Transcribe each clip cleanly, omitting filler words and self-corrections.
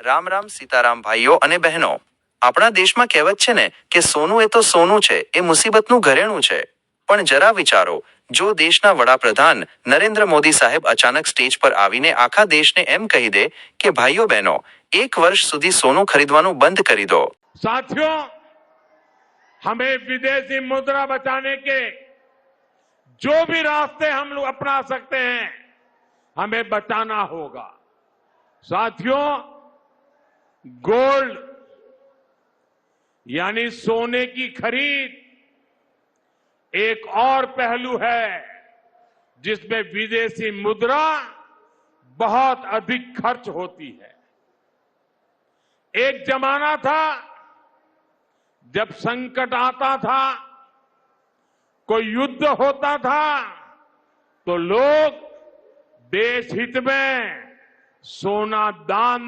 રામ રામ સીતારામ ભાઈઓ અને બહેનો. આપણા દેશમાં કહેવત છે ને કે સોનું એ તો સોનું છે, એ મુસીબતનું ઘરેણું છે. પણ જરા વિચારો, જો દેશના વડાપ્રધાન નરેન્દ્ર મોદી સાહેબ અચાનક સ્ટેજ પર આવીને આખા દેશને એમ કહી દે કે ભાઈઓ બહેનો, 1 વર્ષ સુધી સોનું ખરીદવાનું બંધ કરી દો. साथियों, हमें विदेशी मुद्रा बचाने के जो भी रास्ते हम लोग अपना सकते हैं, हमें बचाना होगा. साथियों, गोल्ड यानी सोने की खरीद एक और पहलू है जिसमें विदेशी मुद्रा बहुत अधिक खर्च होती है. एक जमाना था जब संकट आता था, कोई युद्ध होता था, तो लोग देश हित में सोना दान.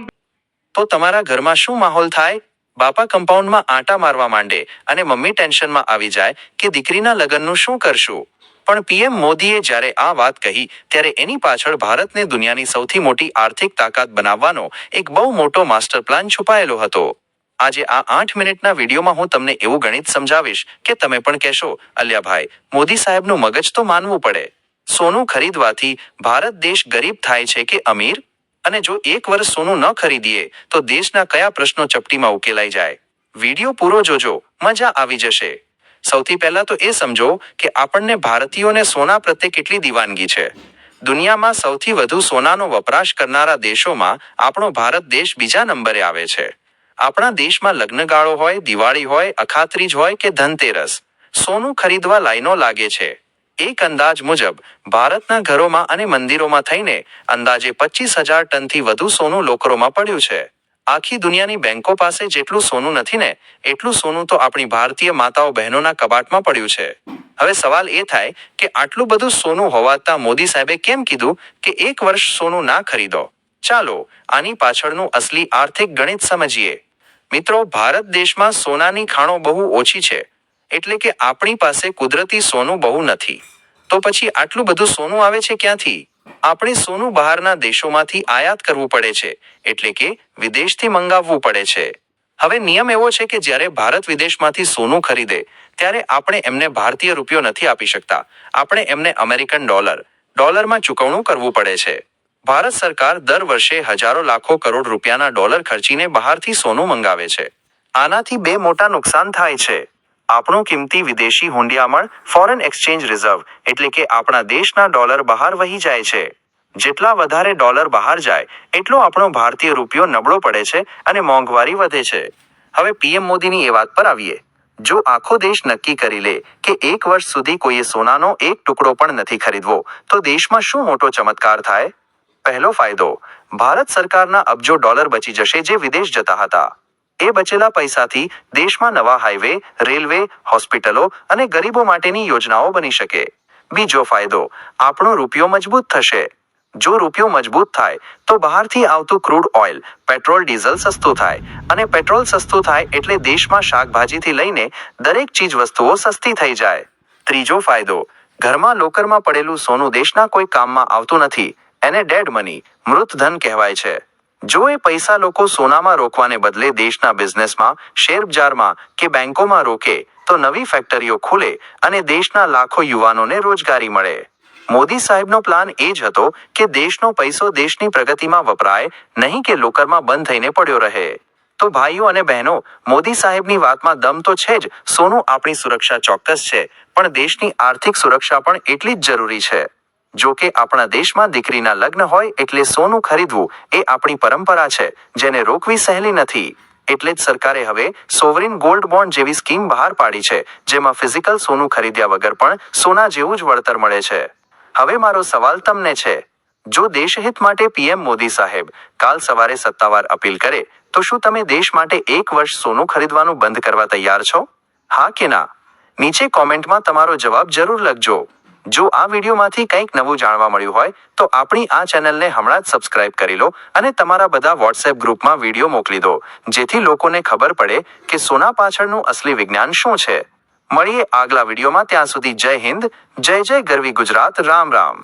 તો તમારા ઘરમાં શું માહોલ થાય? બાપા કમ્પાઉન્ડમાં આંટા મારવા માંડે અને મમ્મી ટેન્શનમાં આવી જાય કે દીકરીના લગ્નનું શું કરશું. પણ પીએમ મોદીએ જ્યારે આ વાત કહી ત્યારે એની પાછળ ભારતને દુનિયાની સૌથી મોટી આર્થિક તાકાત બનાવવાનો એક બહુ મોટો માસ્ટર પ્લાન છુપાયેલો હતો. આજે આ 8 મિનિટના વિડીયોમાં હું તમને એવું ગણિત સમજાવીશ કે તમે પણ કહેશો, અલ્યા ભાઈ, મોદી સાહેબનું મગજ તો માનવું પડે. સોનું ખરીદવાથી ભારત દેશ ગરીબ થાય છે કે અમીર? અને જો 1 વર્ષ સોનું ન ખરીદીએ તો દેશના કયા પ્રશ્નો ચપટીમાં ઉકેલાઈ જાય? વિડીયો પૂરો જોજો, મજા આવી જશે. સૌથી પહેલા તો એ સમજો કે આપણને ભારતીયોને સોના પ્રત્યે કેટલી દીવાનગી છે. દુનિયામાં સૌથી વધુ સોનાનો વપરાશ કરનારા દેશોમાં આપણો ભારત દેશ બીજા નંબરે આવે છે. આપણા દેશમાં લગ્નગાળો હોય, દિવાળી હોય, અખાત્રીજ હોય કે ધનતેરસ, સોનું ખરીદવા લાઈનો લાગે છે. એક અંદાજ મુજબ ભારતના ઘરોમાં અને મંદિરોમાં થઈને અંદાજે 25,000 ટનથી વધુ સોનું લોકરોમાં પડ્યું છે. આખી દુનિયાની બેંકો પાસે જેટલું સોનું નથી ને, એટલું સોનું તો આપણી ભારતીય માતાઓ બહેનોના કબાટમાં પડ્યું છે. હવે સવાલ એ થાય કે આટલું બધું સોનું હોવાતા મોદી સાહેબે કેમ કીધું કે 1 વર્ષ સોનું ના ખરીદો? ચાલો આની પાછળનું અસલી આર્થિક ગણિત સમજીએ. મિત્રો, ભારત દેશમાં સોનાની ખાણો બહુ ઓછી છે, એટલે કે આપણી પાસે કુદરતી સોનું બહુ નથી. તો પછી આટલું બધું સોનું આવે છે ક્યાંથી? આપણે સોનું બહારના દેશોમાંથી આયાત કરવું પડે છે, એટલે કે વિદેશથી મંગાવવું પડે છે. હવે નિયમ એવો છે કે જ્યારે ભારત વિદેશમાંથી સોનું ખરીદે ત્યારે આપણે એમને ભારતીય રૂપિયો નથી આપી શકતા. આપણે એમને અમેરિકન ડોલરમાં ચૂકવણું કરવું પડે છે. ભારત સરકાર દર વર્ષે હજારો લાખો કરોડ રૂપિયાના ડોલર ખર્ચીને બહારથી સોનું મંગાવે છે. આનાથી બે મોટા નુકસાન થાય છે. આપણું કિંમતી વિદેશી હુંડિયામણ ફોરેન એક્સચેન્જ રિઝર્વ એટલે કે આપણા દેશના ડોલર બહાર વહી જાય છે. જેટલા વધારે ડોલર બહાર જાય એટલો આપણો ભારતીય રૂપિયો નબળો પડે છે અને મોંઘવારી વધે છે. હવે પીએમ મોદીની એ વાત પર આવીએ. જો આખો દેશ નક્કી કરી લે કે 1 વર્ષ સુધી કોઈએ સોનાનો એક ટુકડો પણ નથી ખરીદવો, તો દેશમાં શું મોટો ચમત્કાર થાય? પહેલો ફાયદો, ભારત સરકારના અબજો ડોલર બચી જશે જે વિદેશ જતા હતા. એ બચેલા પૈસાથી દેશમાં નવા હાઈવે, રેલવે, હોસ્પિટલો અને ગરીબો માટેની યોજનાઓ બની શકે. બીજો ફાયદો, આપણો રૂપિયો મજબૂત થશે. જો રૂપિયો મજબૂત થાય તો બહારથી આવતું ક્રૂડ ઓઇલ, પેટ્રોલ, ડીઝલ સસ્તું થાય, અને પેટ્રોલ સસ્તું થાય એટલે દેશમાં શાકભાજીથી લઈને દરેક ચીજ વસ્તુઓ સસ્તી થઈ જાય. ત્રીજો ફાયદો, ઘરમાં લોકરમાં પડેલું સોનું દેશના કોઈ કામમાં આવતું નથી. એને ડેડ મની, મૃત ધન કહેવાય છે. જો એ પૈસા લોકો સોનામાં રોકવાને બદલે દેશના બિઝનેસમાં, શેરબજારમાં કે બેંકોમાં રોકે તો નવી ફેક્ટરીઓ ખુલે અને દેશના લાખો યુવાનોને રોજગારી મળે. મોદી સાહેબનો પ્લાન એ જ હતો કે દેશનો પૈસો દેશની પ્રગતિમાં વપરાય, નહીં કે લોકરમાં બંધ થઈને પડ્યો રહે. તો ભાઈઓ અને બહેનો, મોદી સાહેબની વાતમાં દમ તો છે જ. સોનું આપણી સુરક્ષા ચોક્કસ છે, પણ દેશની આર્થિક સુરક્ષા પણ એટલી જ જરૂરી છે. જો કે આપણા દેશમાં દીકરીના લગ્ન હોય એટલે સોનું ખરીદવું એ આપણી પરંપરા છે, જેને રોકવી સહેલી નથી. એટલે જ સરકારે હવે સોવરિન ગોલ્ડ બોન્ડ જેવી સ્કીમ બહાર પાડી છે, જેમાં ફિઝિકલ સોનું ખરીદ્યા વગર પણ સોના જેવું જ વળતર મળે છે. હવે મારો સવાલ તમને છે, જો દેશહિત માટે પીએમ મોદી સાહેબ કાલ સવારે સત્તાવાર અપીલ કરે તો શું તમે દેશ માટે 1 વર્ષ સોનું ખરીદવાનું બંધ કરવા તૈયાર છો? હા કે ના? નીચે કોમેન્ટમાં તમારો જવાબ જરૂર લખજો. જો આ વિડીયોમાંથી કંઈક નવું જાણવા મળ્યું હોય તો આપણી આ ચેનલને હમણાં જ સબસ્ક્રાઇબ કરી લો અને તમારા બધા વોટ્સએપ ગ્રુપમાં વિડીયો મોકલી દો, જેથી લોકોને ખબર પડે કે સોના પાછળનું અસલી વિજ્ઞાન શું છે. મળીએ આગલા વિડીયોમાં. ત્યાં સુધી જય હિન્દ, જય જય ગરવી ગુજરાત. રામ રામ.